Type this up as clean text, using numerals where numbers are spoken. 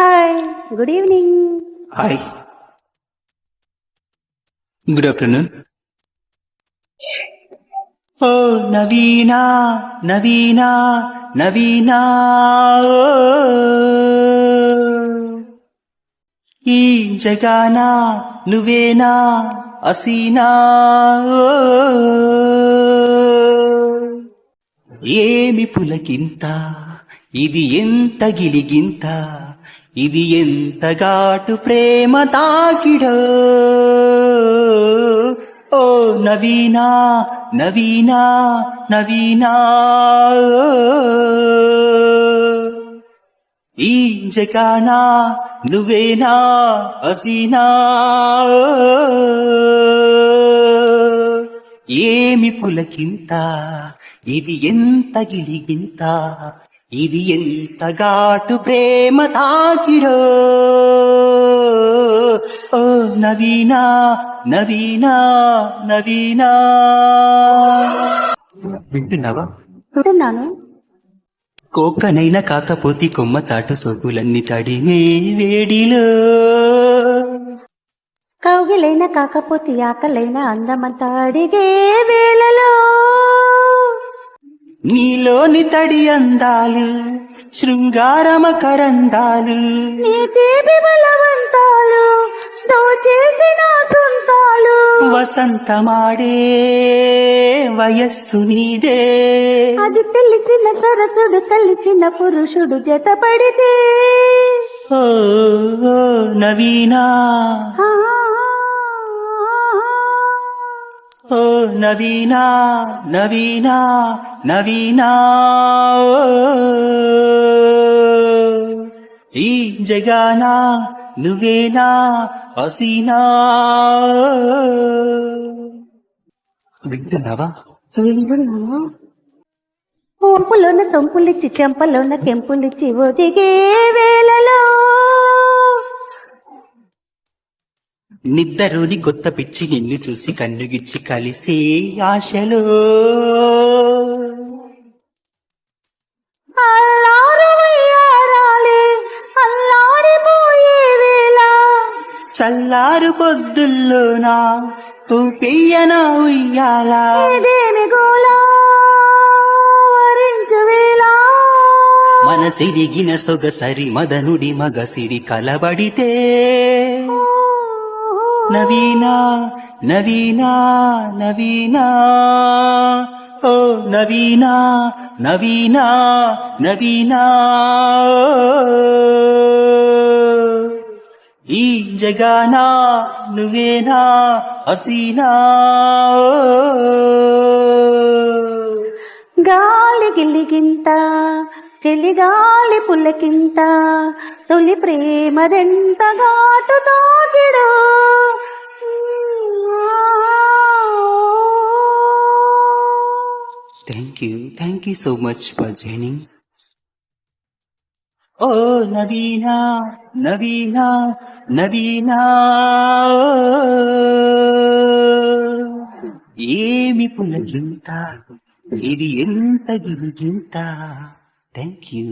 Hi, good evening. Hi, good afternoon. ఓ నవీనా నవీనా నవీనా, ఓ, ఈ జగానా నువ్వేనా అసీనా, ఓ, ఏమి పులకింత, ఇది ఎంత గిలిగింత, ఇది ఎంత ఘాటు ప్రేమ తాకిడో. ఓ నవీనా నవీనా నవీనా, ఈ జగానా నువ్వేనా హసీనా, ఏమి పులకింత, ఇది ఎంత గిలిగింత, ఇది ఎంత ఘాటు ప్రేమ తాకిడో. ఓ నవీనా నవీనా నవీనా. వింటున్నావా? వింటున్నాను. కోక్కనైనా కాకపోతే కొమ్మ చాటు సోకులన్నీ తడిమే వేడిలో, కౌగిలైనా కాకపోతే ఆకలైనా అందమంతా అడిగే వేళలో, నీలోని తడి అందాలు శృంగారమ కరందాలు, నీ తీపి బలవంతాలు దోచేసిన సొంతాలు, వసంతమాడే వయస్సు నీదే, అది తెలిసిన సరసుడు కలిసిన పురుషుడు జతపడితే. ఓ ఓ నవీనా, ఆ, ఓ నవీనా నవీనా నవీనా, ఈ జగానా నువ్వేనా హసీనా. వింటున్నావా? వింటున్నాను. ఒంపులోన సొంపులిచ్చి చెంపలోన కెంపులిచ్చి ఒదిగే వేళలో, నిద్దరుని కొత్త పిచ్చి నిన్ను చూసి కన్నుగిచ్చి కలిసే ఆశలో, అల్లారువయ్యారాలే అల్లాడిపోయే వేళ, చల్లారు పొద్దుల్లోనా ఊపెయ్యన ఉయ్యాలా, ఇదేమి గోలా వరించు వేళ, మనసిరిగిన సొగసరి మదనుడి మగసిరి కలబడితే. నవీనా నవీనా నవీనా, ఓ నవీనా నవీనా నవీనా, ఈ జగానా నువ్వేనా హసీనా. గాలి గిల్లిగింత చెలిగాలి పుల్లకింత, తొలి ప్రేమదెంత ఘాటు తాకిడు. Thank you so much for joining. ఓ నవీనా నవీనా నవీనా, ఏమి పులకింత, ఇది ఎంత గిలిగింత. Thank you.